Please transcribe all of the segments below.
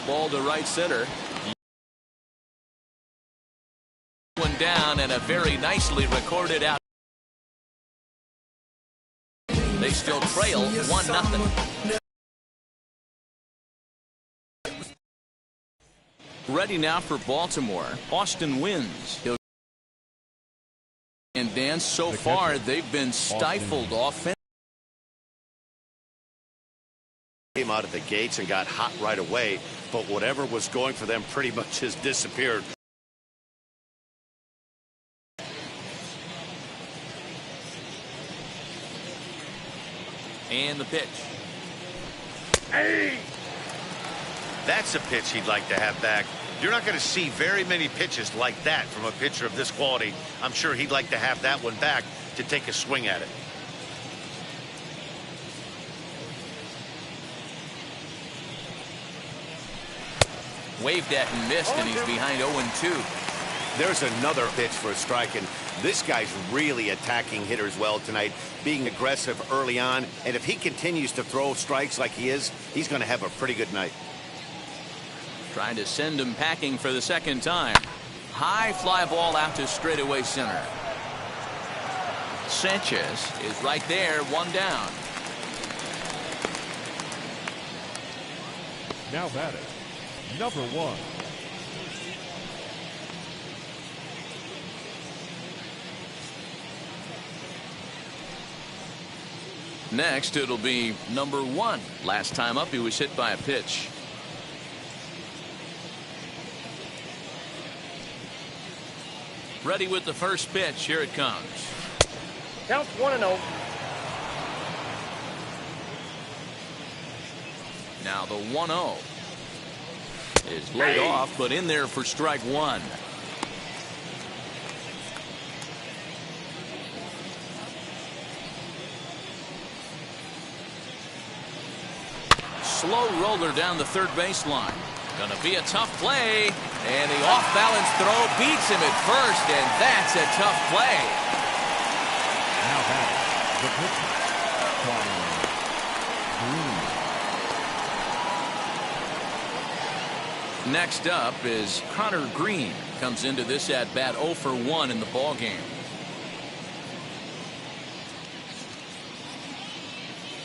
fly ball to right center. One down and a very nicely recorded out. They still trail 1-0. Ready now for Baltimore. Austin wins. And Dan, so far they've been stifled offensively. Came out of the gates and got hot right away, but whatever was going for them pretty much has disappeared. And the pitch. Hey! That's a pitch he'd like to have back. You're not going to see very many pitches like that from a pitcher of this quality. I'm sure he'd like to have that one back to take a swing at it. Waved at and missed, and he's behind 0-2. There's another pitch for a strike, and this guy's really attacking hitters well tonight, being aggressive early on, and if he continues to throw strikes like he is, he's going to have a pretty good night. Trying to send him packing for the second time. High fly ball out to straightaway center. Sanchez is right there, one down. Now batting, number 1. Next, it'll be number 1. Last time up, he was hit by a pitch. Ready with the first pitch. Here it comes. Counts 1-0. Now the 1-0 is laid off, but in there for strike 1. Slow roller down the third baseline. Gonna be a tough play, and the off-balance throw beats him at first, and that's a tough play. Now batting, the pitcher, Green. Next up is Connor Green. Comes into this at bat 0 for 1 in the ball game.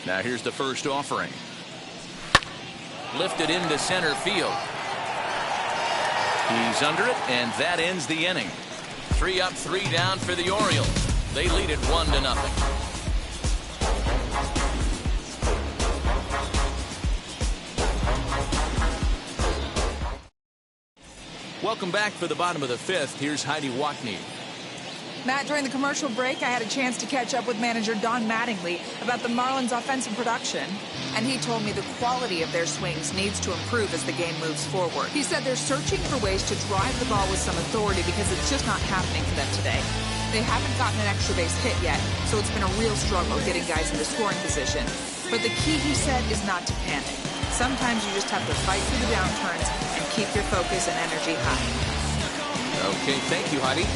Now here's the first offering. Lifted into center field. He's under it, and that ends the inning. 3 up, 3 down for the Orioles. They lead it 1-0. Welcome back for the bottom of the 5th. Here's Heidi Watney. Matt, during the commercial break, I had a chance to catch up with manager Don Mattingly about the Marlins' offensive production. And he told me the quality of their swings needs to improve as the game moves forward. He said they're searching for ways to drive the ball with some authority because it's just not happening for them today. They haven't gotten an extra base hit yet, so it's been a real struggle getting guys into scoring position. But the key, he said, is not to panic. Sometimes you just have to fight through the downturns and keep your focus and energy high. Okay, thank you, Heidi.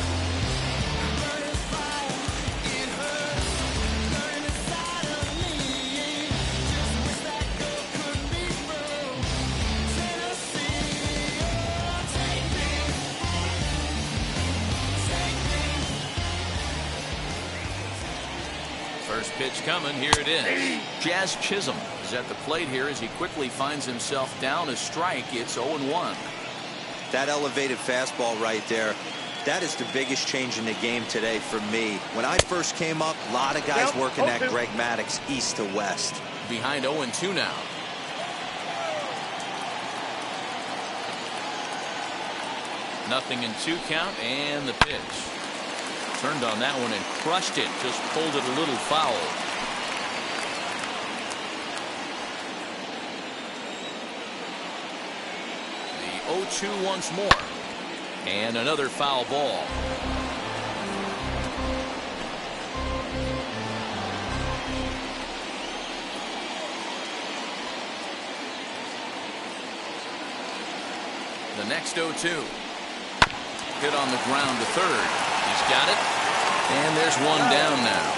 First pitch coming. Here it is. Jazz Chisholm is at the plate here as he quickly finds himself down a strike. It's 0-1. That elevated fastball right there, that is the biggest change in the game today for me. When I first came up, a lot of guys working that Greg Maddux east to west. Behind 0-2 now. Nothing in 2 count, and the pitch. Turned on that one and crushed it. Just pulled it a little foul. The 0-2 once more. And another foul ball. The next 0-2. Hit on the ground to third. He's got it. And there's one down now.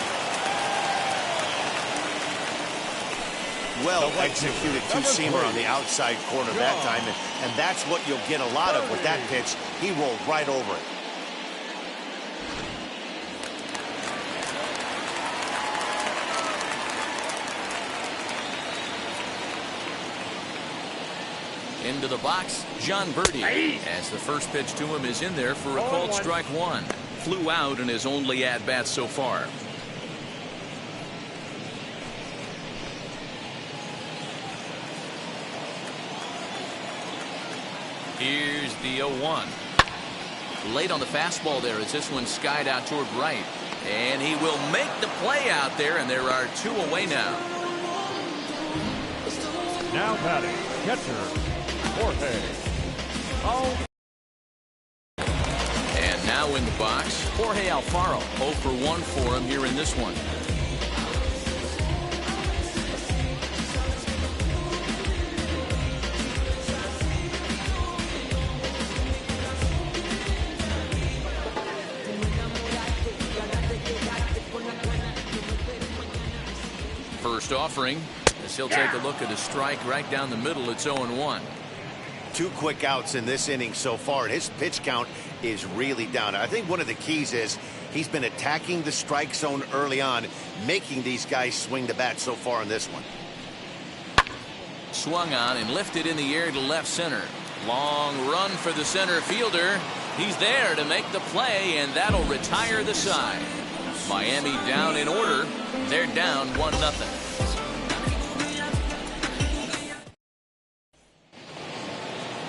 Well executed two-seamer on the outside corner that time, and that's what you'll get a lot of with that pitch. He rolled right over it. Into the box, John Verdi, as the first pitch to him is in there for a called strike one. Flew out in his only at-bat so far. Here's the 0-1. Late on the fastball there as this one skied out toward right. And he will make the play out there, and there are two away now. Now batting, catcher, Jorge. Oh. And now in the box, Jorge Alfaro. 0 for 1 for him here in this one. First offering, as he'll take a look at a strike right down the middle. It's 0-1. Two quick outs in this inning so far, and his pitch count is really down. I think one of the keys is he's been attacking the strike zone early on, making these guys swing the bat so far in this one. Swung on and lifted in the air to left center. Long run for the center fielder. He's there to make the play, and that'll retire the side. Miami down in order. They're down 1-0.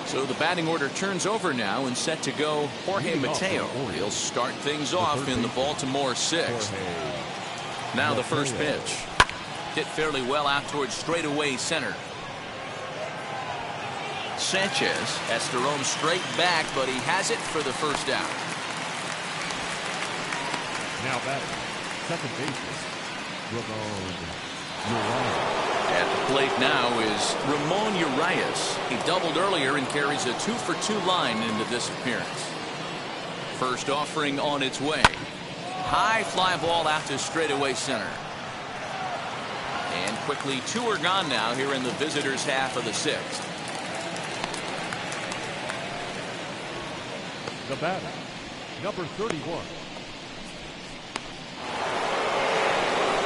So the batting order turns over now and set to go Jorge Mateo. He'll start things off in the Baltimore sixth. Now the first pitch. Hit fairly well out towards straightaway center. Sanchez has to roam straight back, but he has it for the first out. Now batting, second baseman, Ramon Urias. At the plate now is Ramon Urias. He doubled earlier and carries a 2-for-2 line into this appearance. First offering on its way. High fly ball out to straightaway center. And quickly two are gone now here in the visitors' half of the sixth. The batter, number 31.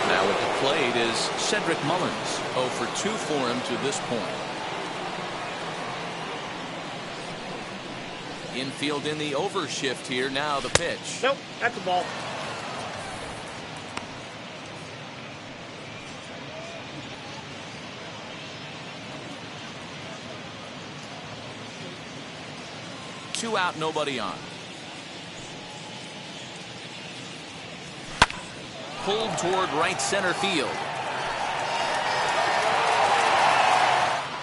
Now at the plate is Cedric Mullins. 0 for 2 for him to this point. Infield in the overshift here. Now the pitch. Nope, that's a ball. Two out, nobody on. Pulled toward right center field.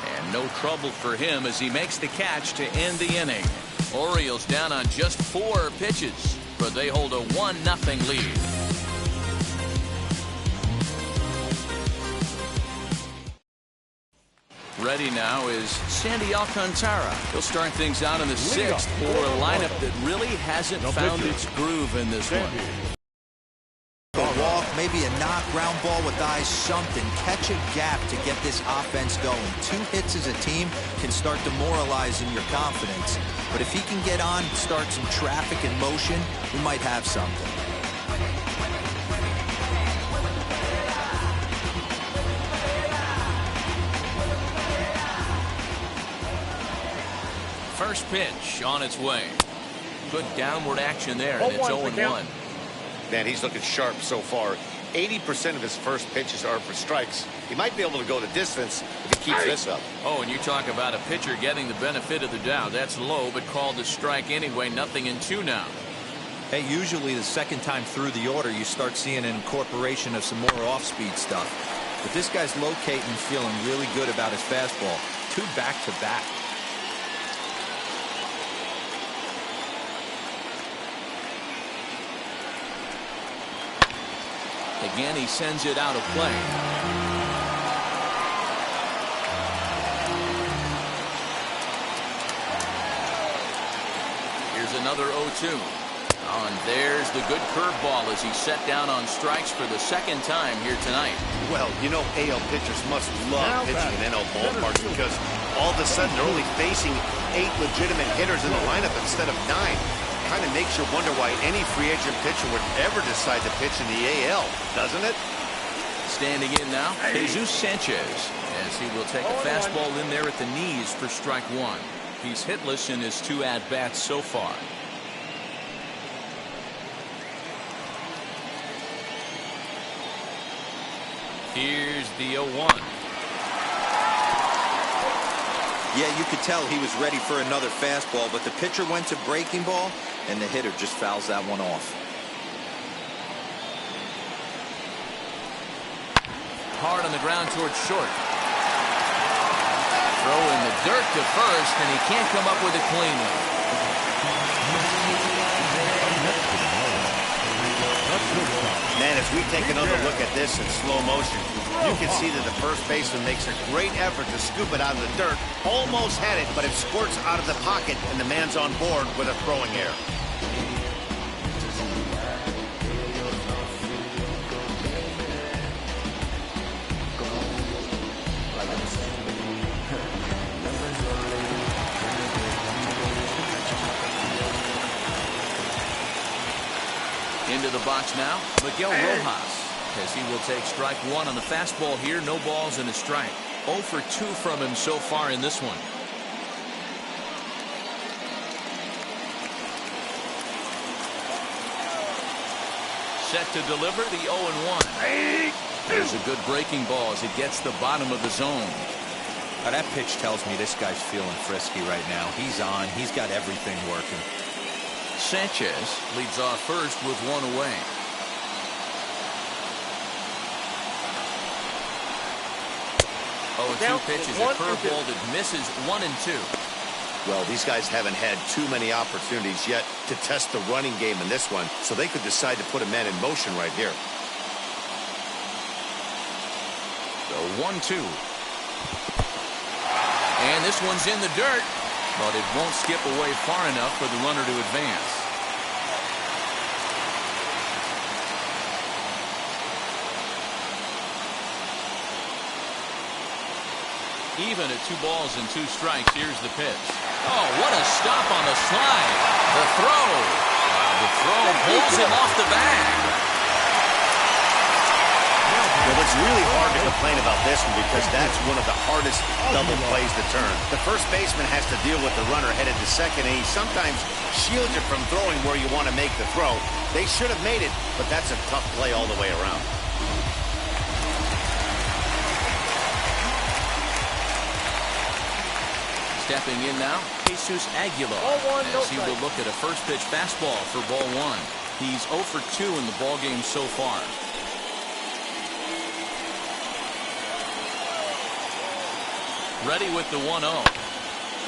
And no trouble for him as he makes the catch to end the inning. Orioles down on just 4 pitches, but they hold a 1-0 lead. Ready now is Sandy Alcantara. He'll start things out in the 6th for a lineup that really hasn't found its groove in this one. A walk, maybe a knock, ground ball with eyes, something. Catch a gap to get this offense going. 2 hits as a team can start demoralizing your confidence. But if he can get on, start some traffic in motion, we might have something. First pitch on its way. Good downward action there, and it's 0-1. Man, he's looking sharp so far. 80% of his first pitches are for strikes. He might be able to go the distance if he keeps this up. Oh, and you talk about a pitcher getting the benefit of the doubt. That's low, but called a strike anyway. 0-2 now. Hey, usually the second time through the order, you start seeing an incorporation of some more off-speed stuff. But this guy's locating, feeling really good about his fastball. 2 back-to-back. Again, he sends it out of play. Here's another 0-2. Oh, and there's the good curveball as he's set down on strikes for the second time here tonight. Well, you know, AL pitchers must love pitching in NL ballparks because all of a sudden they're only facing 8 legitimate hitters in the lineup instead of 9. Kind of makes you wonder why any free agent pitcher would ever decide to pitch in the AL, doesn't it? Standing in now, Jesus Sanchez, as he will take a fastball in there at the knees for strike 1. He's hitless in his 2 at-bats so far. Here's the 0-1. Yeah, you could tell he was ready for another fastball, but the pitcher went to breaking ball, and the hitter just fouls that one off. Hard on the ground towards short. Throw in the dirt to first, and he can't come up with a clean one. Man, as we take another look at this in slow motion, you can see that the first baseman makes a great effort to scoop it out of the dirt. Almost had it, but it squirts out of the pocket, and the man's on board with a throwing error. Into the box now, Miguel Rojas, as he will take strike 1 on the fastball here. No balls and a strike. 0 for 2 from him so far in this one. Set to deliver the 0-1. There's a good breaking ball as it gets the bottom of the zone. Now that pitch tells me this guy's feeling frisky right now. He's on. He's got everything working. Sanchez leads off first with 1 away. Oh, 2 pitches, a curveball that misses 1 and 2. Well, these guys haven't had too many opportunities yet to test the running game in this one, so they could decide to put a man in motion right here. So 1-2. And this one's in the dirt, but it won't skip away far enough for the runner to advance. Even at 2 balls and 2 strikes, here's the pitch. Oh, what a stop on the slide. The throw. The throw pulls him off the bag. Well, it's really hard to complain about this one because that's one of the hardest double plays to turn. The first baseman has to deal with the runner headed to second, and he sometimes shields it from throwing where you want to make the throw. They should have made it, but that's a tough play all the way around. Stepping in now, Jesus Aguilar, as he will look at a first pitch fastball for ball 1. He's 0 for 2 in the ball game so far. Ready with the 1-0.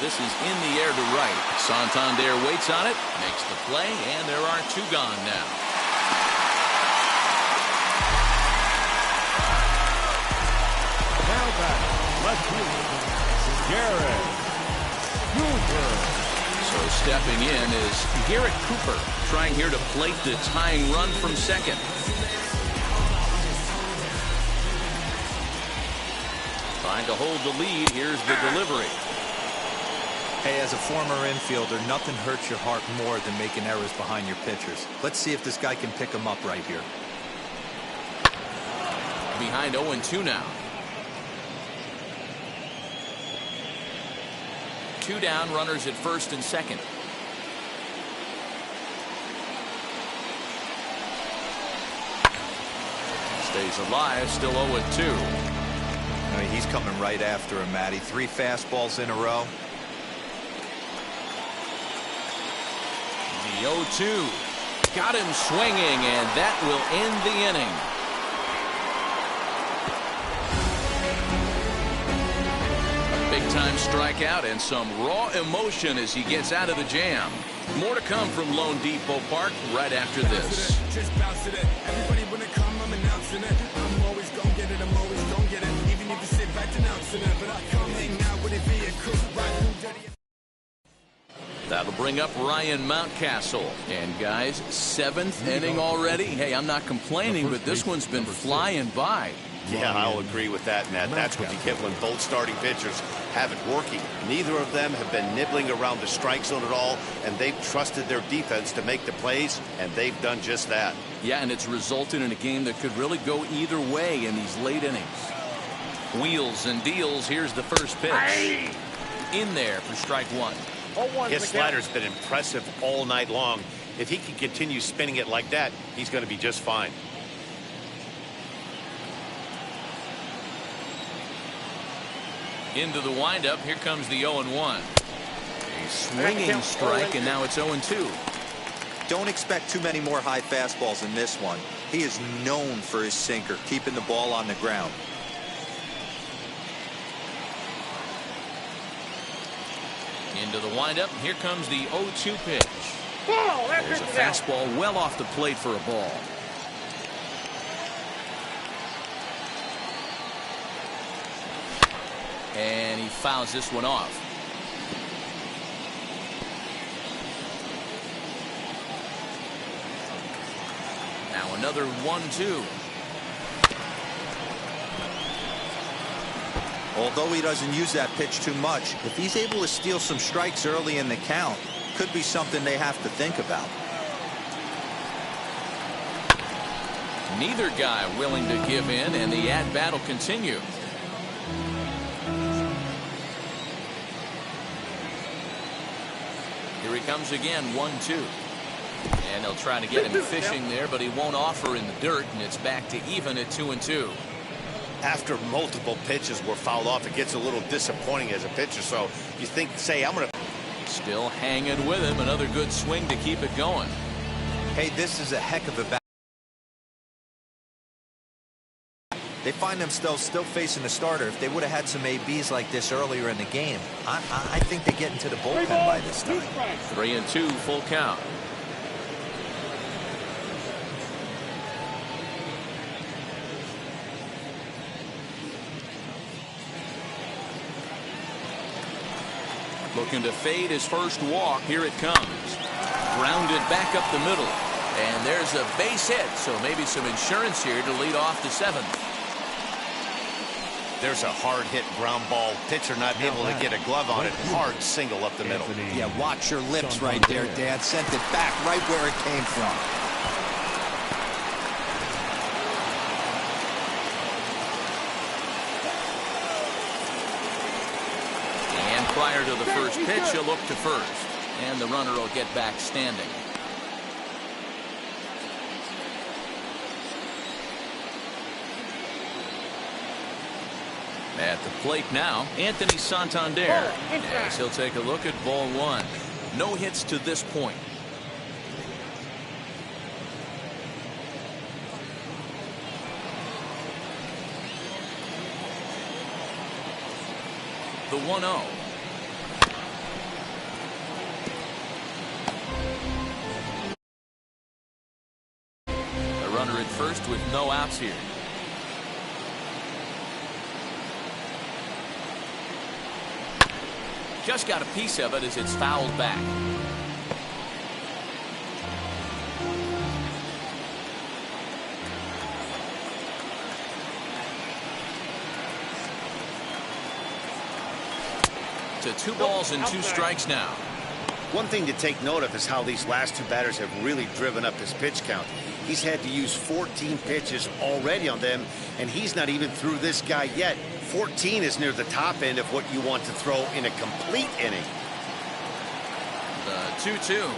This is in the air to right. Santander waits on it, makes the play, and there are 2 gone now. Now back, left field, Garrett Cooper. So stepping in is Garrett Cooper, trying here to plate the tying run from second. Trying to hold the lead. Here's the delivery. Hey, as a former infielder, nothing hurts your heart more than making errors behind your pitchers. Let's see if this guy can pick them up right here. Behind 0-2 now. 2 down, runners at first and second. Stays alive, still 0-2. I mean, he's coming right after him, Matty. 3 fastballs in a row. The 0-2. Got him swinging, and that will end the inning. Big-time strikeout and some raw emotion as he gets out of the jam. More to come from Lone Depot Park right after this. Just bounce it. Everybody when it come, I'm announcing it. I'm always gonna get it. I'm always gonna get it. Even if you sit back denouncing it, but I come hang out with a vehicle right through dirty. That'll bring up Ryan Mountcastle. And guys, 7th inning already. Hey, I'm not complaining, but this one's been flying by. Yeah, I'll agree with that, Matt. That's what you get when both starting pitchers have it working. Neither of them have been nibbling around the strike zone at all, and they've trusted their defense to make the plays, and they've done just that. Yeah, and it's resulted in a game that could really go either way in these late innings. Wheels and deals. Here's the first pitch. In there for strike one. His slider's been impressive all night long. If he can continue spinning it like that, he's going to be just fine. Into the windup. Here comes the 0-1. A swinging strike, and now it's 0-2. Don't expect too many more high fastballs in this one. He is known for his sinker, keeping the ball on the ground. Into the windup. Here comes the 0-2 pitch. There's a fastball well off the plate for a ball. And he fouls this one off. Now another 1-2. Although he doesn't use that pitch too much, if he's able to steal some strikes early in the count, could be something they have to think about. Neither guy willing to give in, and the at-bat will continue. Here he comes again, 1-2. And they'll try to get him fishing there, but he won't offer in the dirt, and it's back to even at 2-2. After multiple pitches were fouled off, it gets a little disappointing as a pitcher. So you think, say, I'm going to... Still hanging with him. Another good swing to keep it going. Hey, this is a heck of a bat. They find themselves still facing the starter. If they would have had some ABs like this earlier in the game, I think they get into the bullpen by this time. 3-2, full count. Looking to fade his first walk. Here it comes. Grounded back up the middle. And there's a base hit, so maybe some insurance here to lead off the 7th. There's a hard hit ground ball. Pitcher not able to get a glove on it. Hard single up the middle. Yeah, watch your lips right there, Dad. Sent it back right where it came from. Prior to the first pitch, he'll look to first, and the runner will get back standing. At the plate now, Anthony Santander, as he'll take a look at ball one. No hits to this point. The 1-0. Runner at first with no outs here. Just got a piece of it as it's fouled back. To 2 balls and 2 strikes now. One thing to take note of is how these last 2 batters have really driven up his pitch count. He's had to use 14 pitches already on them, and he's not even through this guy yet. 14 is near the top end of what you want to throw in a complete inning. The 2-2.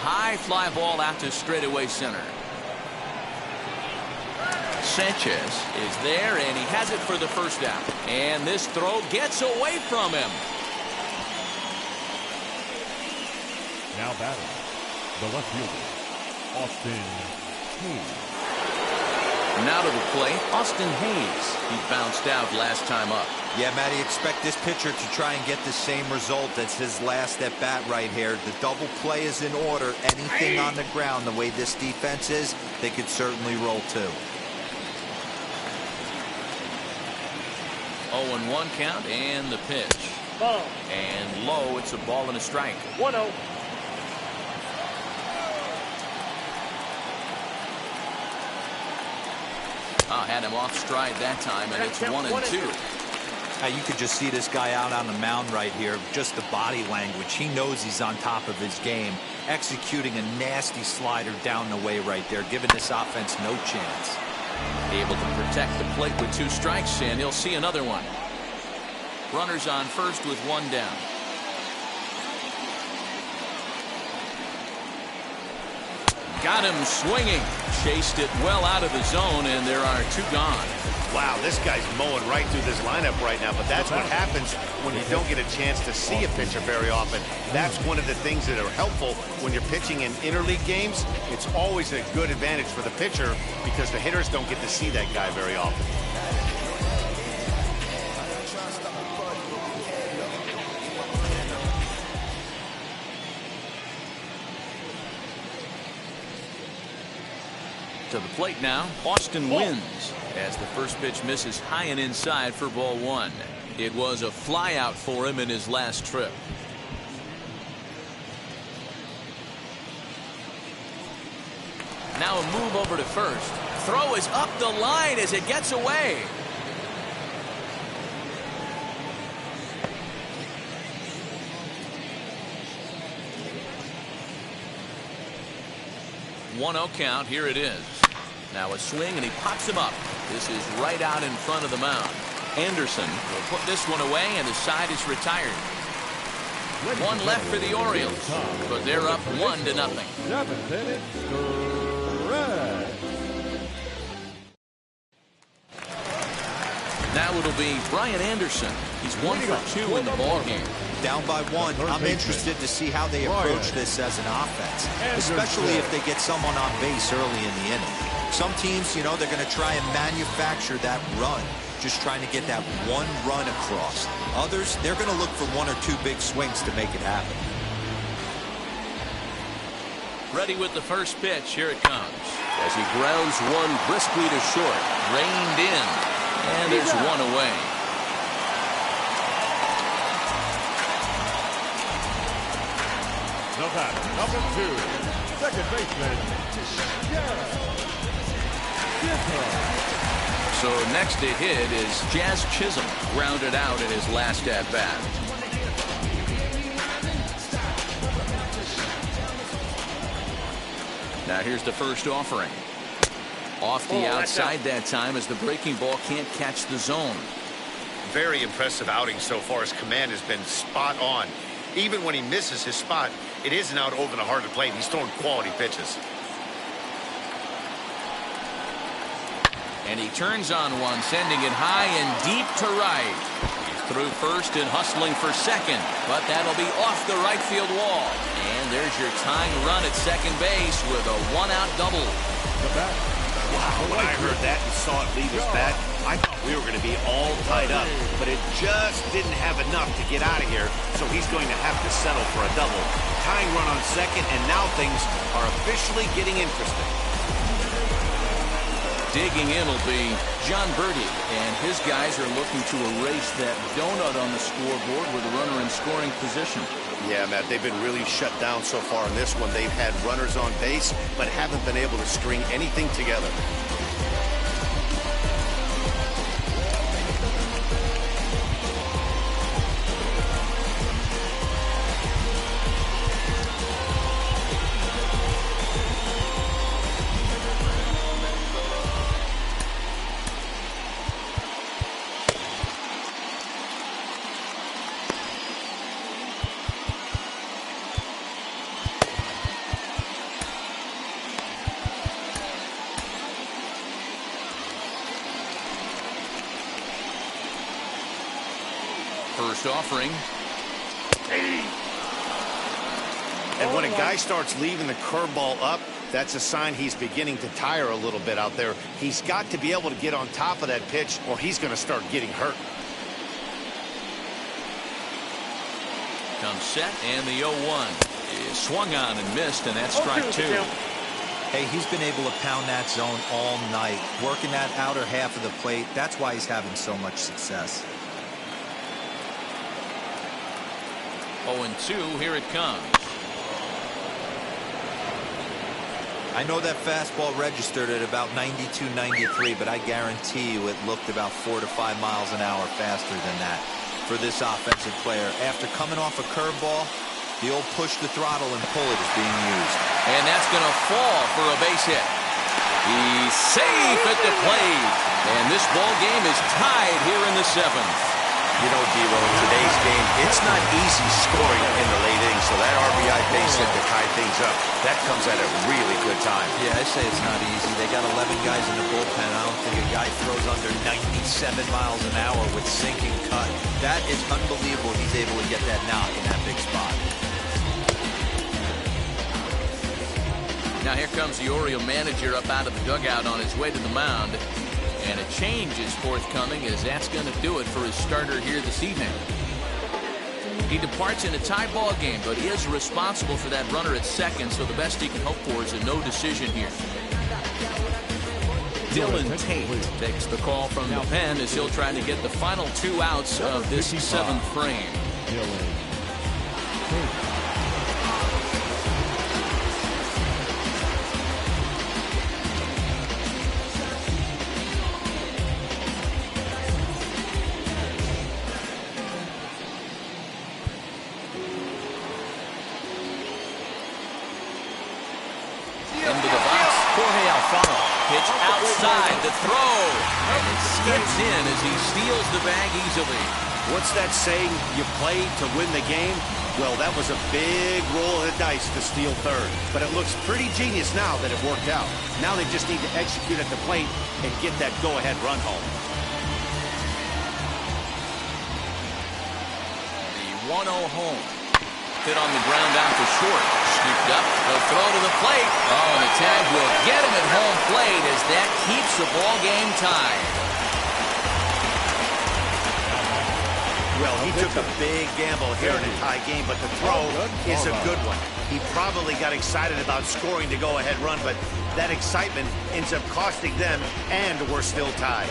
High fly ball out to straightaway center. Sanchez is there, and he has it for the first down. And this throw gets away from him. Now batting, The left fielder, Austin Hayes. Now to the plate, Austin Hayes. He bounced out last time up. Yeah, Matty, expect this pitcher to try and get the same result as his last at bat right here. The double play is in order. Anything on the ground, the way this defense is, they could certainly roll too. 0-1 count and the pitch. Ball. And low, it's a ball and a strike. 1-0. Had him off stride that time, and it's 1-2. You could just see this guy out on the mound right here. Just the body language. He knows he's on top of his game. Executing a nasty slider down the way right there, giving this offense no chance. Able to protect the plate with 2 strikes, and he'll see another one. Runners on first with 1 down. Got him swinging. Chased it well out of the zone, and there are 2 gone. Wow, this guy's mowing right through this lineup right now, but that's what happens when you don't get a chance to see a pitcher very often. That's one of the things that are helpful when you're pitching in interleague games. It's always a good advantage for the pitcher because the hitters don't get to see that guy very often. To the plate now, Austin wins as the first pitch misses high and inside for ball 1. It was a flyout for him in his last trip. Now a move over to first. Throw is up the line as it gets away. One-0 count. Here it is. Now a swing, and he pops him up. This is right out in front of the mound. Anderson will put this one away, and the side is retired. 1 left for the Orioles, but they're up 1-0. 7th inning, Red. Now it'll be Brian Anderson. He's 1 for 2 in the ballgame. Down by 1. I'm interested to see how they approach this as an offense, especially if they get someone on base early in the inning. Some teams, you know, they're going to try and manufacture that run, just trying to get that 1 run across. Others, they're going to look for 1 or 2 big swings to make it happen. Ready with the first pitch. Here it comes. As he grounds one briskly to short. Reined in. And there's 1 away. The batter, number 2, second baseman, So next to hit is Jazz Chisholm, grounded out in his last at bat. Now here's the first offering. Off the outside that time as the breaking ball can't catch the zone. Very impressive outing so far. His command has been spot on. Even when he misses his spot, it isn't out over the heart of the plate. He's throwing quality pitches. And he turns on one, sending it high and deep to right. He's through first and hustling for second, but that'll be off the right field wall. And there's your tying run at second base with a 1-out double. Wow, when I heard that and saw it leave his bat, I thought we were going to be all tied up, but it just didn't have enough to get out of here, so he's going to have to settle for a double. Tying run on second, and now things are officially getting interesting. Digging in will be John Birdie, and his guys are looking to erase that donut on the scoreboard with a runner in scoring position. Yeah, Matt, they've been really shut down so far in this one. They've had runners on base, but haven't been able to string anything together. First offering. And when a guy starts leaving the curveball up, that's a sign he's beginning to tire a little bit out there. He's got to be able to get on top of that pitch or he's going to start getting hurt. Comes set, and the 0-1 is swung on and missed, and that's strike 2. Hey, he's been able to pound that zone all night, working that outer half of the plate. That's why he's having so much success. 0-2, here it comes. I know that fastball registered at about 92, 93, but I guarantee you it looked about 4 to 5 miles an hour faster than that for this offensive player. After coming off a curveball, the old push the throttle and pull it is being used. And that's going to fall for a base hit. He's safe at the plate. And this ball game is tied here in the 7th. You know, D-Lo, in today's game, it's not easy scoring in the late innings, so that RBI base hit to tie things up, that comes at a really good time. Yeah, I say it's not easy. They got 11 guys in the bullpen. I don't think a guy throws under 97 miles an hour with sinking cut. That is unbelievable he's able to get that knock in that big spot. Now here comes the Oriole manager up out of the dugout on his way to the mound. And a change is forthcoming, as that's going to do it for his starter here this evening. He departs in a tie ball game, but he is responsible for that runner at second, so the best he can hope for is a no decision here. Dylan Tate takes the call from the pen as he'll try to get the final 2 outs of this 7th frame. Pitch outside the throw, and it skips in as he steals the bag easily. What's that saying? You play to win the game? Well, that was a big roll of the dice to steal third, but it looks pretty genius now that it worked out. Now they just need to execute at the plate and get that go-ahead run home. The 1-0 home. Hit on the ground out to short. Scooped up. The throw to the plate. Oh, and the tag will get him at home plate as that keeps the ball game tied. Well, he took a big gamble here in a tie game, but the throw is a good one. He probably got excited about scoring the go-ahead run, but that excitement ends up costing them, and we're still tied.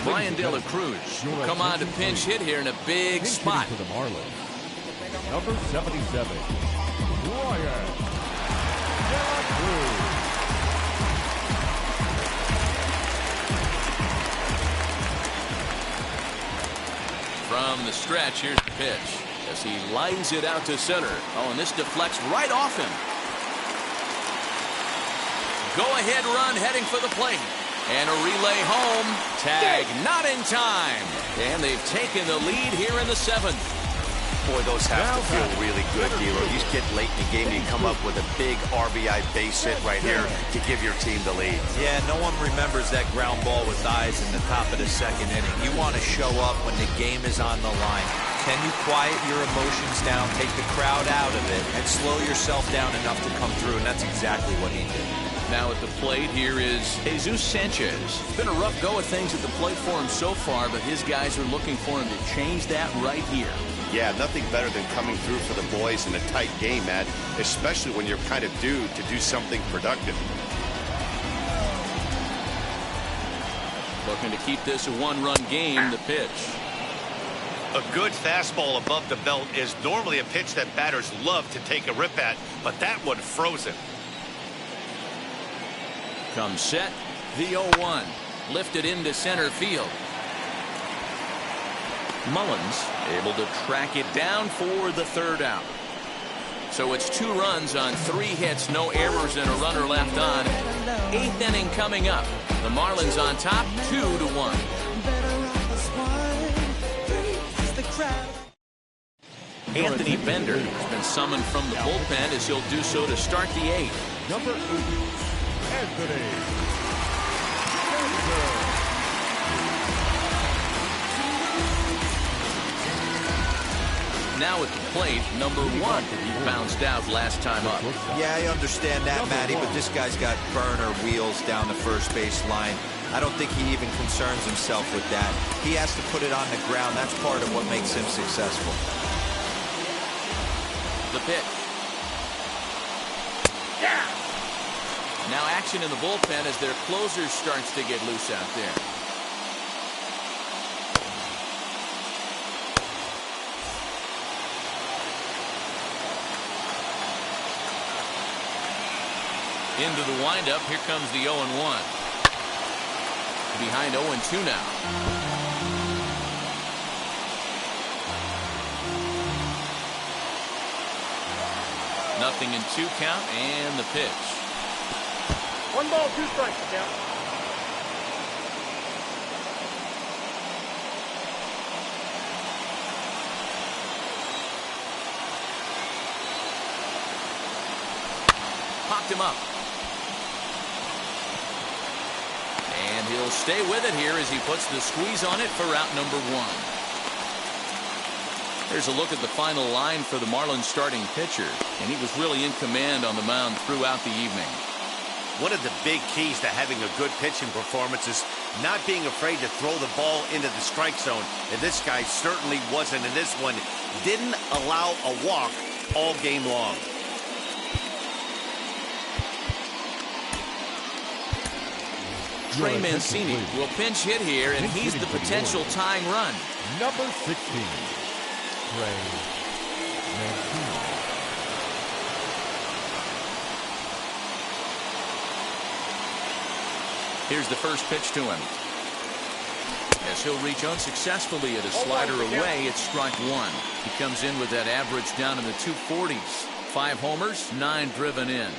Brian De La Cruz will come on to pinch hit here in a big spot. For the Marlins, number 77, Brian De La Cruz. From the stretch, here's the pitch as he lines it out to center. Oh, and this deflects right off him. Go-ahead run heading for the plate. And a relay home. Tag not in time. And they've taken the lead here in the 7th. Boy, those have to feel really good, D-Lo. You get late in the game, you come up with a big RBI base hit right here to give your team the lead. Yeah, no one remembers that ground ball with eyes in the top of the 2nd inning. You want to show up when the game is on the line. Can you quiet your emotions down, take the crowd out of it, and slow yourself down enough to come through? And that's exactly what he did. Now at the plate, here is Jesus Sanchez. It's been a rough go of things at the plate for him so far, but his guys are looking for him to change that right here. Yeah, nothing better than coming through for the boys in a tight game, Matt, especially when you're kind of due to do something productive. Looking to keep this a 1-run game, the pitch. A good fastball above the belt is normally a pitch that batters love to take a rip at, but that one froze him. Comes set, the 0-1, lifted into center field. Mullins able to track it down for the 3rd out. So it's 2 runs on 3 hits, no errors, and a runner left on. 8th inning coming up. The Marlins on top, 2-1. Anthony Bender has been summoned from the bullpen as he'll do so to start the 8th. Number 8, Anthony now at the plate, number 1. He bounced out last time up. Yeah, I understand that, Matty, but this guy's got burner wheels down the first base line. I don't think he even concerns himself with that. He has to put it on the ground. That's part of what makes him successful. The pitch. Yeah. Now action in the bullpen as their closer starts to get loose out there. Into the windup. Here comes the 0-1. Behind 0-2 now. Nothing in 2 count and the pitch. 1 ball, 2 strikes, count. Popped him up. And he'll stay with it here as he puts the squeeze on it for out number 1. Here's a look at the final line for the Marlins starting pitcher, and he was really in command on the mound throughout the evening. One of the big keys to having a good pitching performance is not being afraid to throw the ball into the strike zone, and this guy certainly wasn't in this one. Didn't allow a walk all game long. Trey Mancini will pinch hit here, and he's the potential tying run. Number 16, Trey Mancini. Here's the first pitch to him. As he'll reach unsuccessfully at a slider away, it's strike 1. He comes in with that average down in the 240s. 5 homers, 9 driven in.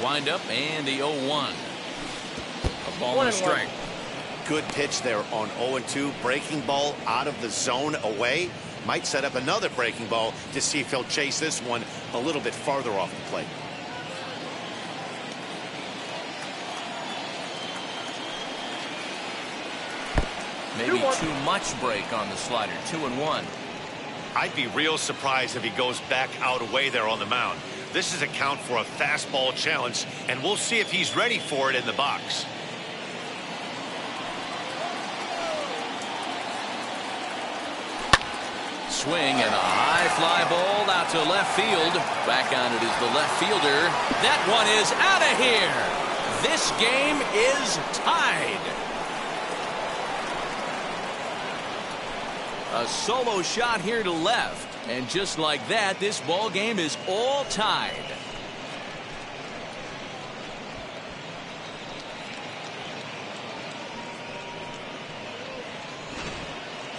Wind up and the 0-1. A ball and a strike. Good pitch there on 0-2. Breaking ball out of the zone away. Might set up another breaking ball to see if he'll chase this one a little bit farther off the plate. Maybe too much break on the slider. 2-1. I'd be real surprised if he goes back out away there on the mound. This is a count for a fastball challenge, and we'll see if he's ready for it in the box. Swing and a high fly ball out to left field. Back on it is the left fielder. That one is out of here. This game is tied. A solo shot here to left. And just like that, this ball game is all tied.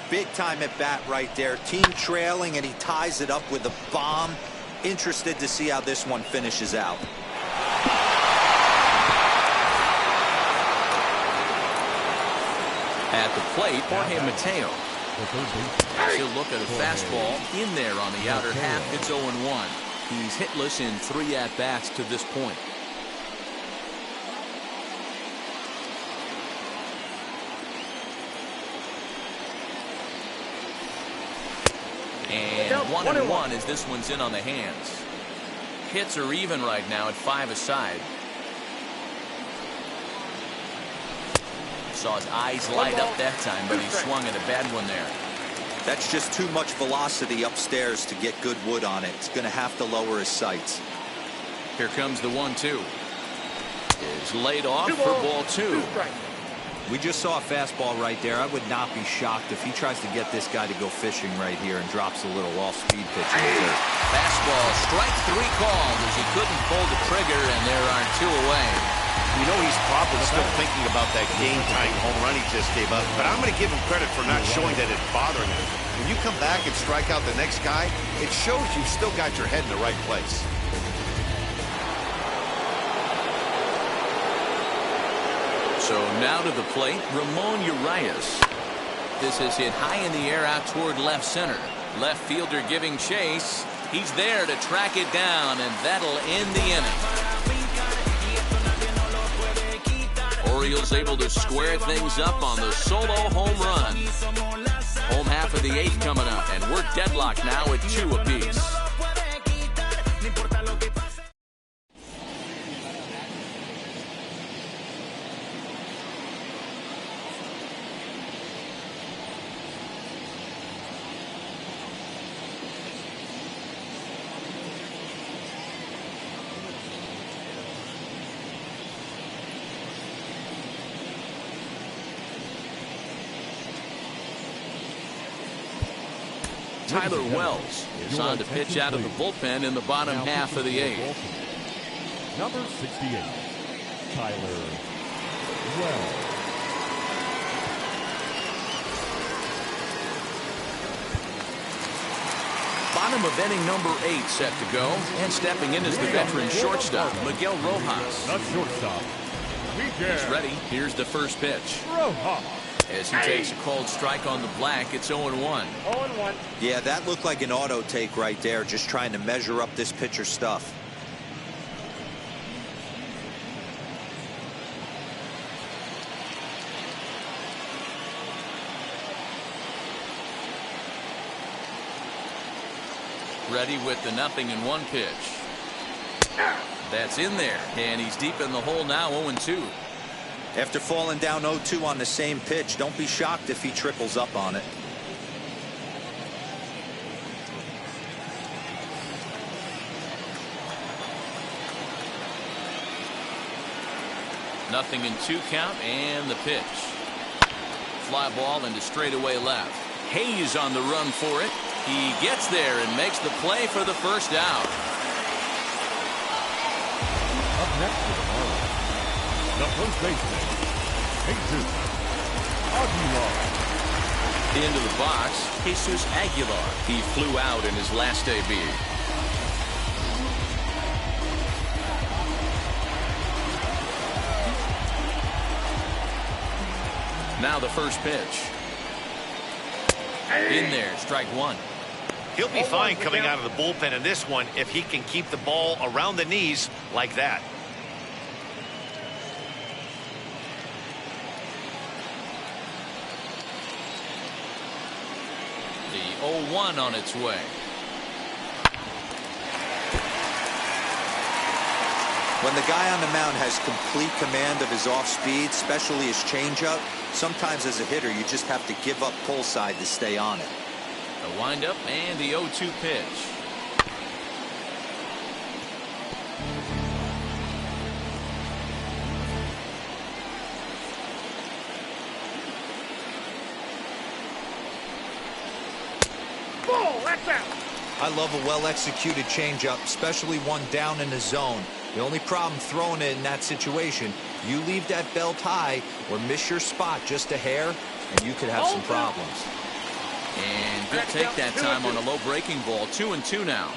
Big time at bat right there. Team trailing, and he ties it up with a bomb. Interested to see how this one finishes out. At the plate, Jorge Mateo. He'll look at a fastball in there on the outer half. It's 0-1. He's hitless in 3 at-bats to this point. And 1-1 as this one's in on the hands. Hits are even right now at 5 aside. Saw his eyes light up that time, but he swung at a bad one there. That's just too much velocity upstairs to get good wood on it. It's going to have to lower his sights. Here comes the 1-2. Is laid off for ball 2. We just saw a fastball right there. I would not be shocked if he tries to get this guy to go fishing right here and drops a little off-speed pitch. Fastball, strike 3 called as he couldn't pull the trigger, and there are 2 away. You know he's probably still thinking about that game-tying home run he just gave up, but I'm going to give him credit for not showing that it's bothering him. When you come back and strike out the next guy, it shows you've still got your head in the right place. So now to the plate, Ramon Urias. This is hit high in the air out toward left center. Left fielder giving chase. He's there to track it down, and that'll end the inning. Orioles able to square things up on the solo home run. Home half of the 8th coming up, and we're deadlocked now at 2 apiece. Tyler Wells is on to pitch out of the bullpen in the bottom half of the 8th. Number 68, Tyler Wells. Bottom of inning number 8 set to go, and stepping in is the veteran shortstop, Miguel Rojas. The shortstop, He's ready. Here's the first pitch. Rojas. As he takes a cold strike on the black, it's 0-1. 0-1. Yeah, that looked like an auto take right there, just trying to measure up this pitcher's stuff. Ready with the 0-1 pitch. That's in there, and he's deep in the hole now, 0-2. After falling down 0-2 on the same pitch, don't be shocked if he triples up on it. Nothing in 2 count, and the pitch. Fly ball into straightaway left. Hayes on the run for it. He gets there and makes the play for the first out. Up next for the Marlins, the first baseman, Jesus Aguilar. Into the box, Jesus Aguilar. He flew out in his last debut. Now the first pitch. In there, strike 1. He'll be fine coming out of the bullpen in this one if he can keep the ball around the knees like that. The 0-1 on its way. When the guy on the mound has complete command of his off speed, especially his changeup, sometimes as a hitter you just have to give up pull side to stay on it. The windup and the 0-2 pitch. Ball, that's out. I love a well-executed changeup, especially one down in the zone. The only problem throwing it in that situation, you leave that belt high or miss your spot just a hair, and you could have some problems. And good take that time on a low breaking ball. 2-2 now.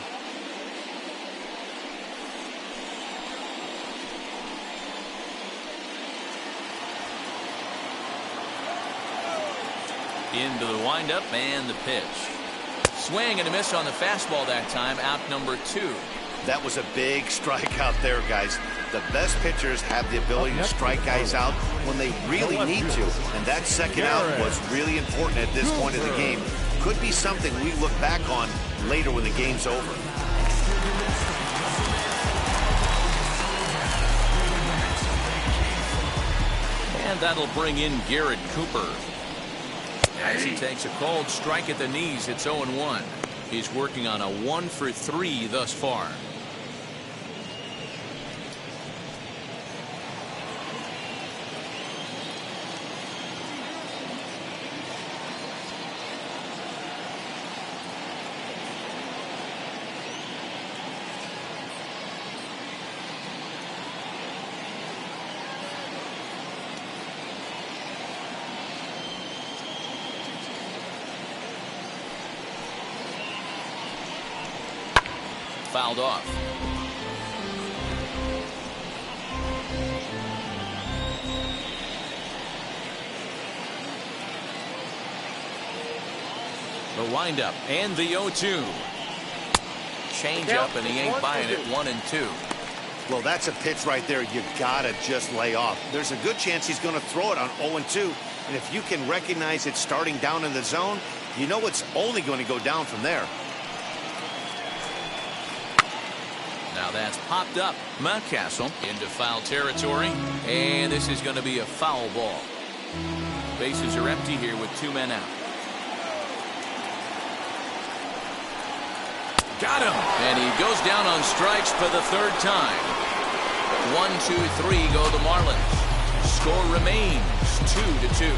Into the windup and the pitch. Swing and a miss on the fastball that time. Out number 2. That was a big strikeout there, guys. The best pitchers have the ability to strike guys out when they really need to. And that second out was really important at this point of the game. Could be something we look back on later when the game's over. And that'll bring in Garrett Cooper. As he takes a cold strike at the knees, it's 0-1. He's working on a 1-for-3 thus far. Fouled off. The windup and the 0-2. Change up, and he ain't buying it. 1-2. Well, that's a pitch right there you gotta just lay off. There's a good chance he's going to throw it on 0-2. And if you can recognize it starting down in the zone, you know it's only going to go down from there. Now that's popped up. Mountcastle into foul territory. And this is going to be a foul ball. Bases are empty here with 2 men out. Got him. And he goes down on strikes for the 3rd time. 1-2-3 go the Marlins. Score remains 2-2.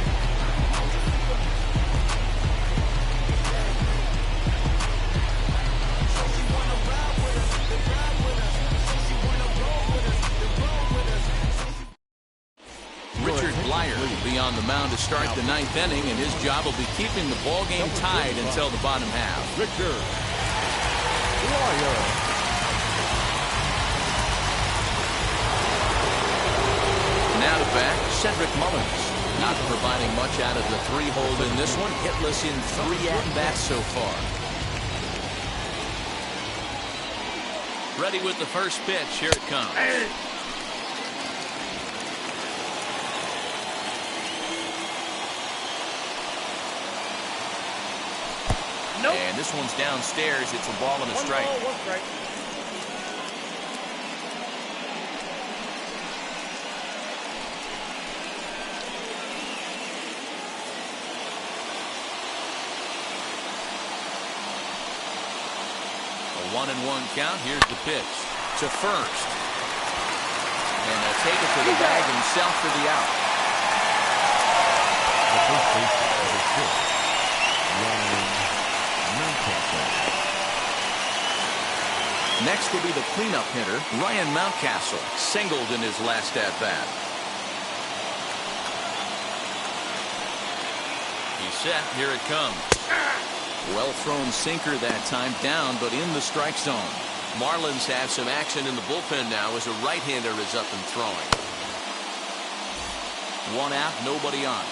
Will be on the mound to start the 9th inning, and his job will be keeping the ball game tied until the bottom half. Victor. Now to bat, Cedric Mullins. Not providing much out of the 3-hole in this one. Hitless in 3 at-bats so far. Ready with the first pitch. Here it comes. Nope. And this one's downstairs. It's a ball and a strike. 1 ball, 1 strike. A 1-1 count. Here's the pitch to first. And they'll take it to the bag himself for the out. The first baseman, number 6, Ryan Mountcastle. Next will be the cleanup hitter, Ryan Mountcastle, singled in his last at-bat. He's set. Here it comes. Well-thrown sinker that time, down, but in the strike zone. Marlins have some action in the bullpen now as a right-hander is up and throwing. 1 out, nobody on.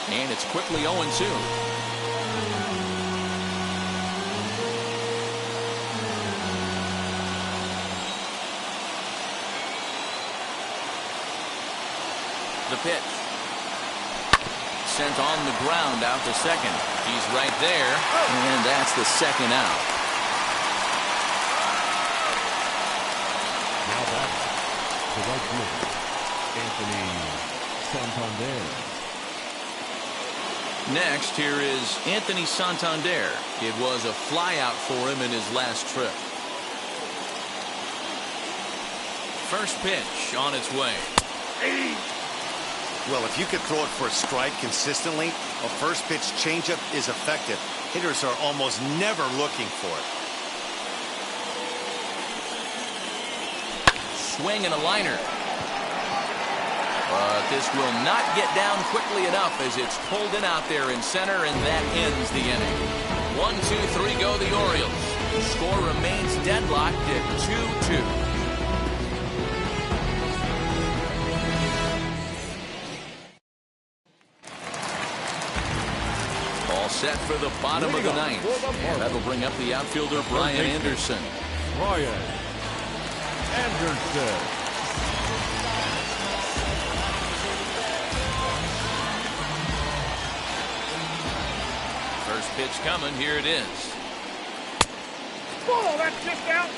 And it's quickly 0-2. The pitch. Sent on the ground out to second. He's right there. And that's the 2nd out. Now back to right field, Anthony Santander. Next, here is Anthony Santander. It was a flyout for him in his last trip. First pitch on its way. Well, if you could throw it for a strike consistently, a first pitch changeup is effective. Hitters are almost never looking for it. Swing and a liner. But this will not get down quickly enough as it's pulled in out there in center, and that ends the inning. 1-2-3 go the Orioles. The score remains deadlocked at 2-2. All set for the bottom of the 9th. And that'll bring up the outfielder Brian Anderson. Brian Anderson. First pitch coming. Here it is. Whoa, that's just out.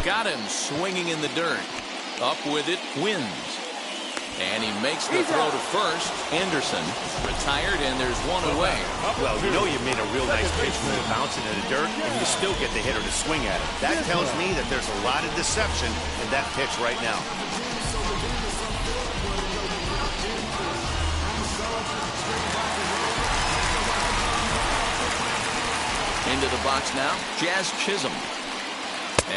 Got him swinging in the dirt. Up with it, wins. And he makes the throw to first. Anderson retired, and there's one away. Well, you know you made a real nice pitch when you're bouncing in the dirt, and you still get the hitter to swing at it. That tells me that there's a lot of deception in that pitch right now. Into the box now, Jazz Chisholm.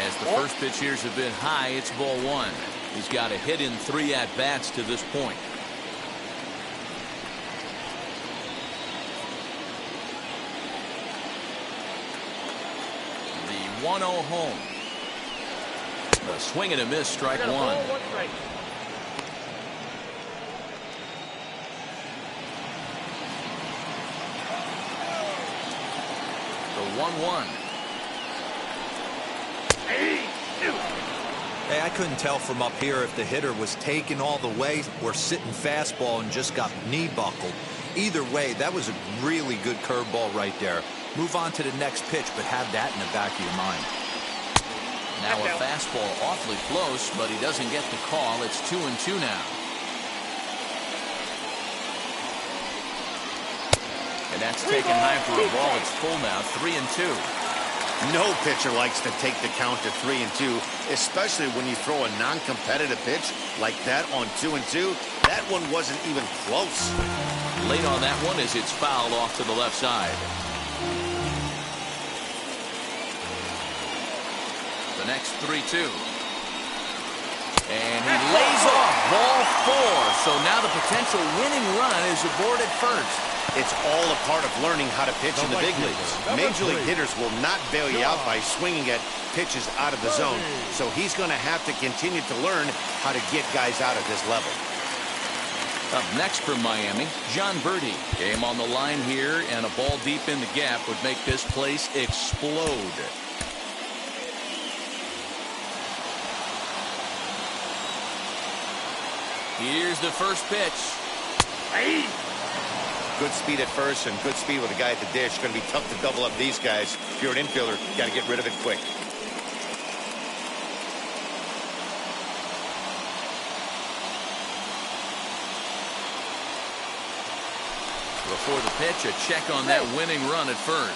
As the first pitch here is a bit high, it's ball one. He's got a hit in 3 at-bats to this point. The 1-0 home. A swing and a miss, strike one. The 1-1. Hey, I couldn't tell from up here if the hitter was taken all the way or sitting fastball and just got knee buckled. Either way, that was a really good curveball right there. Move on to the next pitch, but have that in the back of your mind. Now a fastball awfully close, but he doesn't get the call. It's 2-2 now. And that's taken high for a ball. It's full now, 3-2. No pitcher likes to take the count to 3-2, especially when you throw a non-competitive pitch like that on 2-2. That one wasn't even close. Late on that one as it's fouled off to the left side. The next 3-2. And he lays off ball 4. So now the potential winning run is aboard at first. It's all a part of learning how to pitch in the big leagues. Major league hitters will not bail you out by swinging at pitches out of the zone. So he's going to have to continue to learn how to get guys out at this level. Up next for Miami, John Birdie. Game on the line here, and a ball deep in the gap would make this place explode. Here's the first pitch. Good speed at first and good speed with a guy at the dish. Going to be tough to double up these guys. If you're an infielder, you got to get rid of it quick. Before the pitch, a check on that winning run at first.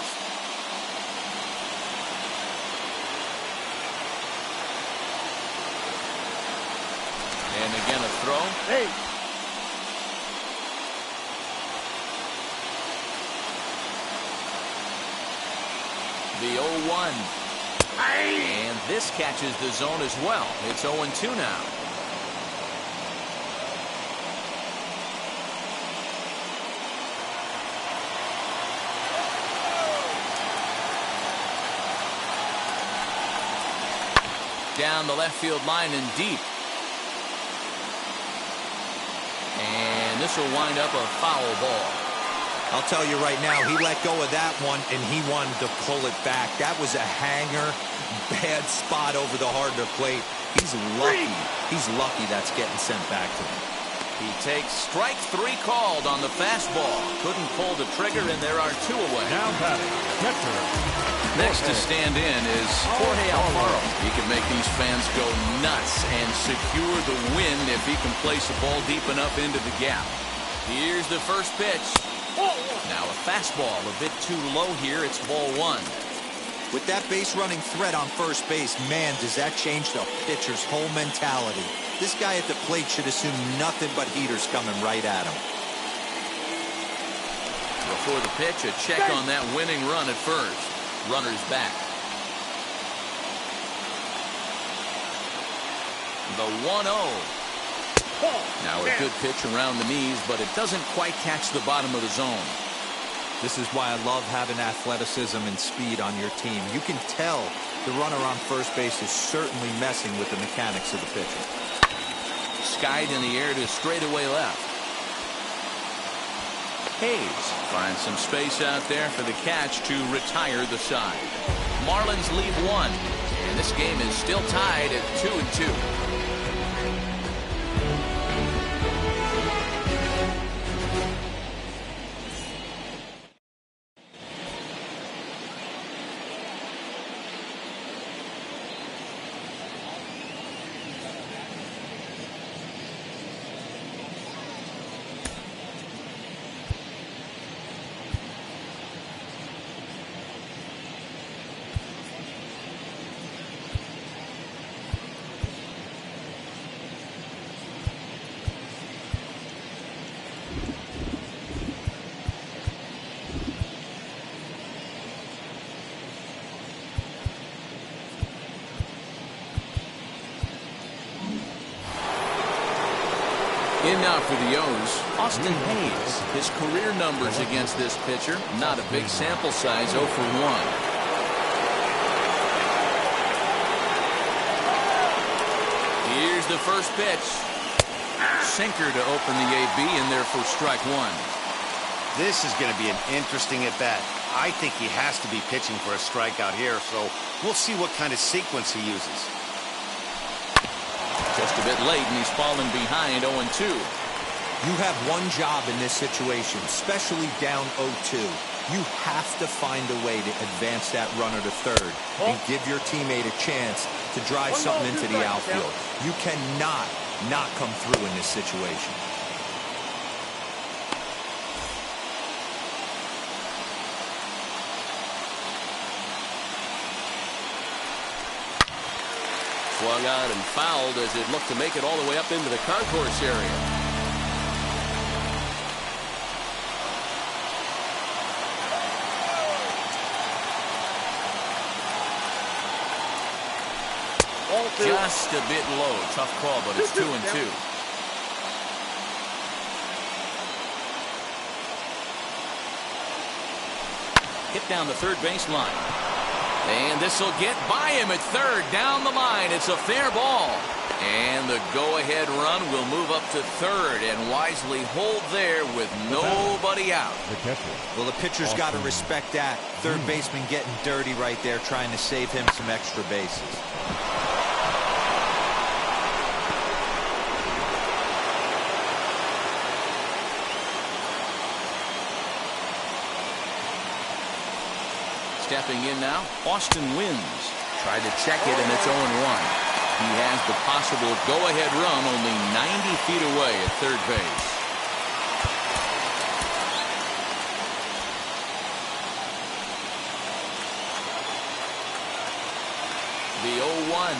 And again a throw. The 0-1. And this catches the zone as well. It's 0-2 now. Down the left field line and deep. And this will wind up a foul ball. I'll tell you right now, he let go of that one, and he wanted to pull it back. That was a hanger, bad spot over the harder plate. He's lucky. He's lucky that's getting sent back to him. He takes strike 3 called on the fastball. Couldn't pull the trigger, and there are 2 away. Now batting, catcher. Next to stand in is Jorge Alfaro. He can make these fans go nuts and secure the win if he can place a ball deep enough into the gap. Here's the first pitch. Now a fastball a bit too low here. It's ball 1. With that base running threat on first base, man, does that change the pitcher's whole mentality. This guy at the plate should assume nothing but heaters coming right at him. Before the pitch, a check on that winning run at first. Runners back. The 1-0. Now a good pitch around the knees, but it doesn't quite catch the bottom of the zone. This is why I love having athleticism and speed on your team. You can tell the runner on first base is certainly messing with the mechanics of the pitcher. Skied in the air to straightaway left. Hayes finds some space out there for the catch to retire the side. Marlins lead 1, and this game is still tied at 2-2. In now for the O's, Austin Hayes. His career numbers against this pitcher, not a big sample size, 0 for 1. Here's the first pitch. Sinker to open the AB in there for strike 1. This is going to be an interesting at bat. I think he has to be pitching for a strikeout here, so we'll see what kind of sequence he uses. Just a bit late, and he's fallen behind 0-2. You have one job in this situation, especially down 0-2. You have to find a way to advance that runner to third and give your teammate a chance to drive something into the outfield. You cannot not come through in this situation. Swung on and fouled as it looked to make it all the way up into the concourse area. Just a bit low. Tough call, but it's 2-2. Hit down the third baseline. And this will get by him at third. Down the line. It's a fair ball. And the go-ahead run will move up to third and wisely hold there with nobody out. Well, the pitcher's got to respect that. Third baseman getting dirty right there, trying to save him some extra bases. Stepping in now, Austin Wynns. Tried to check it, and it's 0-1. He has the possible go-ahead run only 90 feet away at third base. The 0-1.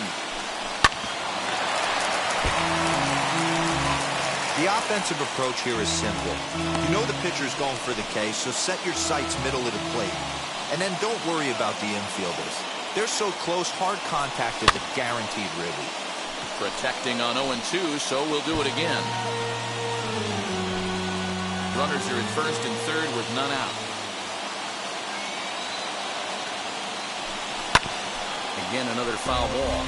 The offensive approach here is simple. You know the pitcher's going for the K, so set your sights middle of the plate. And then don't worry about the infielders. They're so close, hard contact is a guaranteed ribby. Protecting on 0-2, so we'll do it again. Runners are at first and third with none out. Again, another foul ball.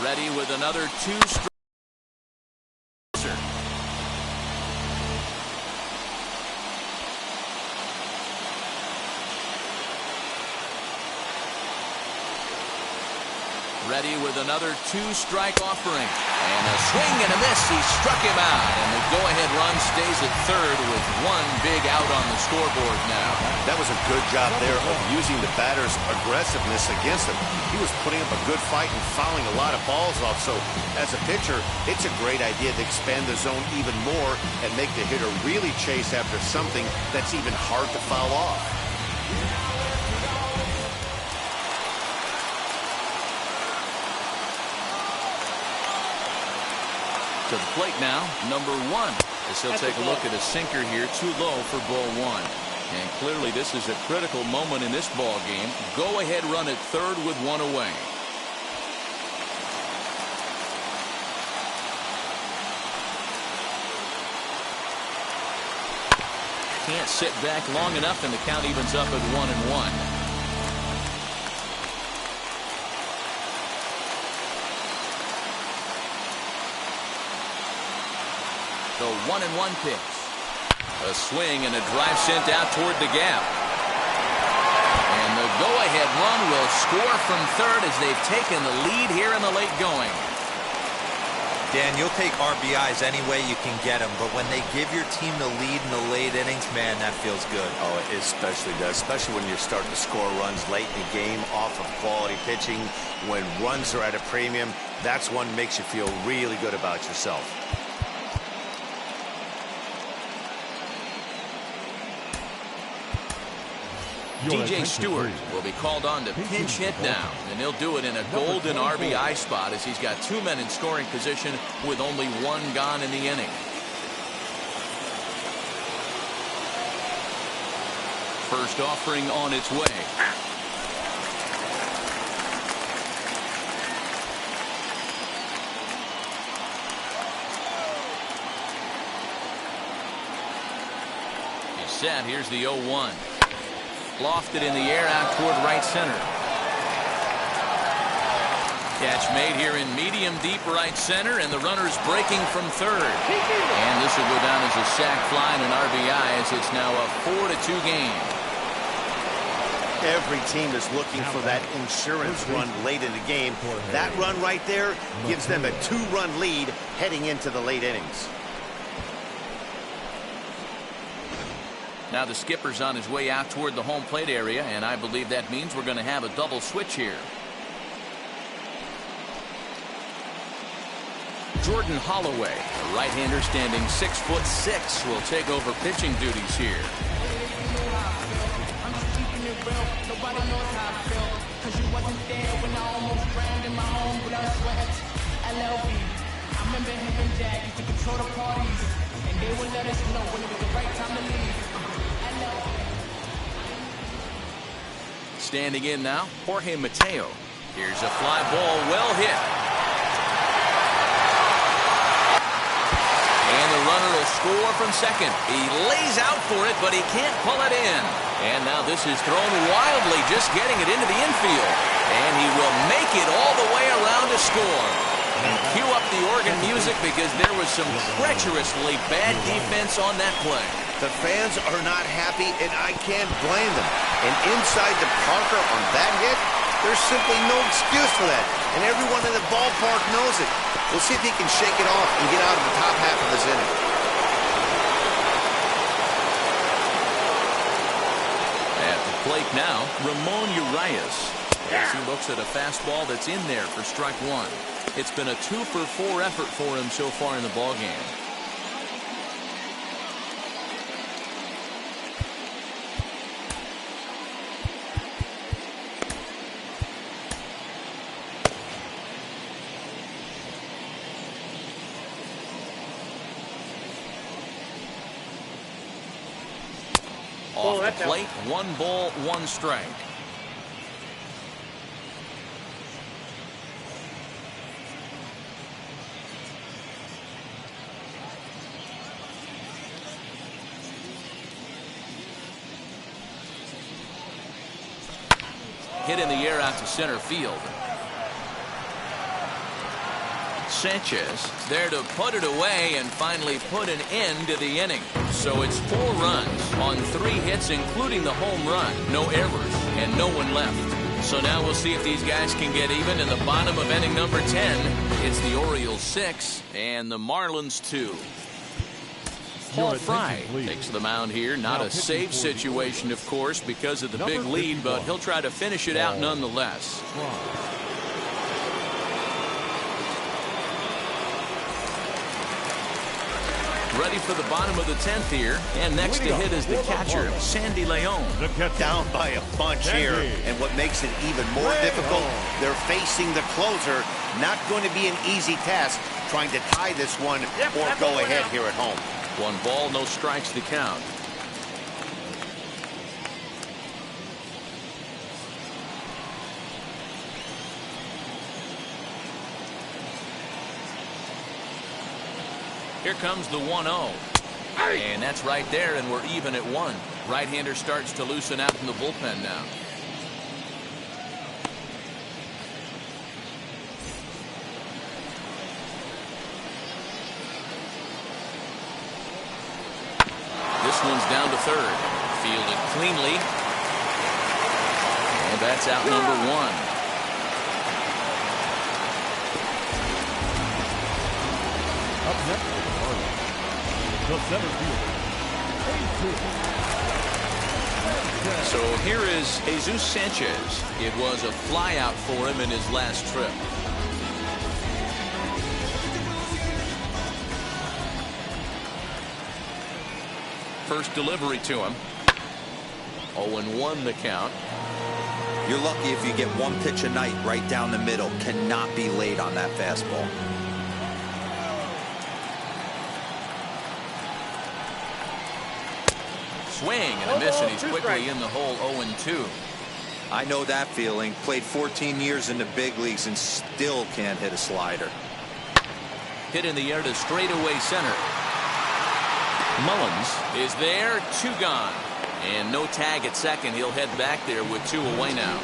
Ready with another two-strike. Ready with another two-strike offering. And a swing and a miss. He struck him out. And the go-ahead run stays at third with one big out on the scoreboard now. That was a good job there of using the batter's aggressiveness against him. He was putting up a good fight and fouling a lot of balls off. So as a pitcher, it's a great idea to expand the zone even more and make the hitter really chase after something that's even hard to foul off. To the plate now, number 1. As he'll take a look at a sinker here, too low for ball 1. And clearly this is a critical moment in this ball game. Go ahead run at third with one away. Can't sit back long enough, and the count evens up at 1-1. The 1-1 pitch. A swing and a drive sent out toward the gap. And the go-ahead run will score from third as they've taken the lead here in the late going. Dan, you'll take RBIs any way you can get them, but when they give your team the lead in the late innings, man, that feels good. Oh, it especially does, especially when you're starting to score runs late in the game off of quality pitching. When runs are at a premium, that's one that makes you feel really good about yourself. DJ Stewart will be called on to pinch hit now, and he'll do it in a golden RBI spot as he's got 2 men in scoring position with only 1 gone in the inning. First offering on its way. He's set. Here's the 0-1. Lofted in the air out toward right center. Catch made here in medium deep right center, and the runner's breaking from third. And this will go down as a sac fly and an RBI, as it's now a 4-2 game. Every team is looking for that insurance run late in the game. That run right there gives them a 2-run lead heading into the late innings. Now the skipper's on his way out toward the home plate area, and I believe that means we're going to have a double switch here. Jordan Holloway, a right-hander standing 6'6", will take over pitching duties here. Standing in now, Jorge Mateo. Here's a fly ball, well hit. And the runner will score from second. He lays out for it, but he can't pull it in. And now this is thrown wildly, just getting it into the infield. And he will make it all the way around to score. And cue up the organ music, because there was some treacherously bad defense on that play. The fans are not happy, and I can't blame them. And inside the Parker on that hit, there's simply no excuse for that. And everyone in the ballpark knows it. We'll see if he can shake it off and get out of the top half of this inning. At the plate now, Ramon Urias. As he looks at a fastball that's in there for strike one. It's been a 2-for-4 effort for him so far in the ballgame. Off the plate, 1 ball, 1 strike. Hit in the air out to center field. Sanchez there to put it away and finally put an end to the inning. So it's 4 runs on 3 hits, including the home run. No errors and no one left. So now we'll see if these guys can get even in the bottom of inning number 10. It's the Orioles 6 and the Marlins 2. Paul Fry takes the mound here. Not a safe situation, of course, because of the big lead, but he'll try to finish it out nonetheless. Ready for the bottom of the 10th here, and next to hit is the catcher, Sandy Leon. Down by a bunch here, and what makes it even more difficult, they're facing the closer. Not going to be an easy task trying to tie this one or go ahead here at home. 1 ball, no strikes to count. Here comes the 1-0. And that's right there, and we're even at 1. Right-hander starts to loosen out in the bullpen now. This one's down to third. Fielded cleanly. And that's out number 1. Up next for the Marlins, the center fielder. So here is Jesus Sanchez. It was a flyout for him in his last trip. First delivery to him. 0-1 the count. You're lucky if you get 1 pitch a night right down the middle. Cannot be late on that fastball. swing and a miss, and he's quickly in the hole 0-2. I know that feeling. Played 14 years in the big leagues and still can't hit a slider. Hit in the air to straightaway center. Mullins is there, 2 gone. And no tag at second. He'll head back there with 2 away now.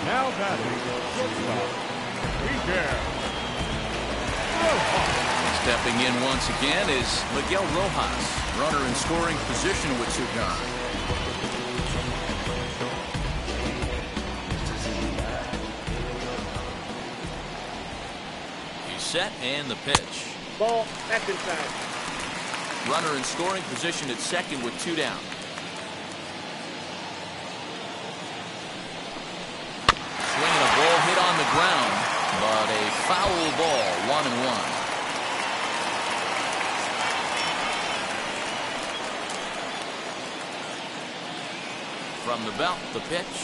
Now batting, shortstop, Miguel Rojas. Stepping in once again is Miguel Rojas. Runner in scoring position with 2 gone. He's set and the pitch. Ball, that's inside. Runner in scoring position at second with 2 down. Swinging a ball hit on the ground, but a foul ball, 1-1. From the belt, the pitch.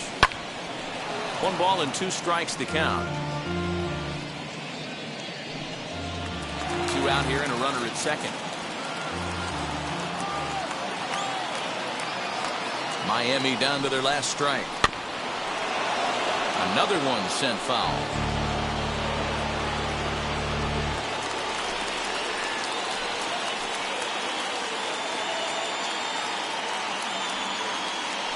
1 ball and 2 strikes to count. 2 out here and a runner at second. Miami down to their last strike. Another one sent foul.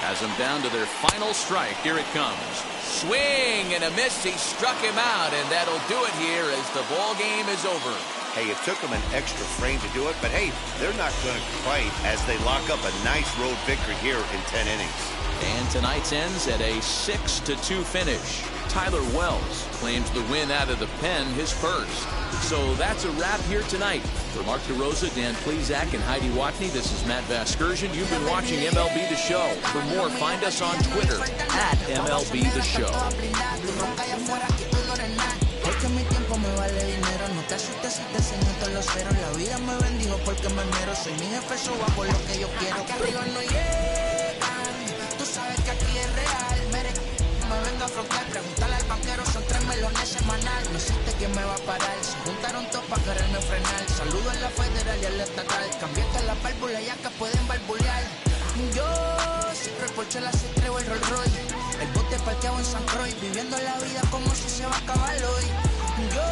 Has them down to their final strike. Here it comes. Swing and a miss. He struck him out, and that'll do it here as the ball game is over. Hey, it took them an extra frame to do it, but hey, they're not going to fight as they lock up a nice road victory here in 10 innings. And tonight's ends at a 6-2 finish. Tyler Wells claims the win out of the pen, his first. So that's a wrap here tonight. For Mark DeRosa, Dan Plesac, and Heidi Watney, this is Matt Vasgersian. You've been watching MLB The Show. For more, find us on Twitter at MLB The Show. Porque mi tiempo me vale dinero. No te asustes si te enseño todos los ceros. La vida me bendijo porque me mero. Soy mi jefe, yo hago lo que yo quiero. Que arriba no llegan. Tú sabes que aquí es real. Me vengo a afrontar. Pregúntale al banquero. Son 3 melones semanal. No existe quien me va a parar. Se juntaron todos para quererme frenar. Saludo en la federal y en la estatal. Cambié todas las válvulas ya que pueden barbulear. Yo siempre el Porsche, la C3 o el Rolls Royce. El bote parqueado en San Croix, viviendo la vida como si se va a acabar hoy. Yo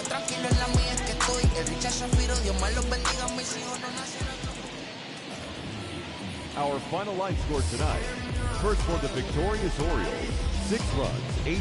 tranquilo en la mía es que estoy. El Richard Shafiro, Dios más los bendiga, mis hijos no nacieron. Our final line score tonight. First for the victorious Orioles, 6 runs, 8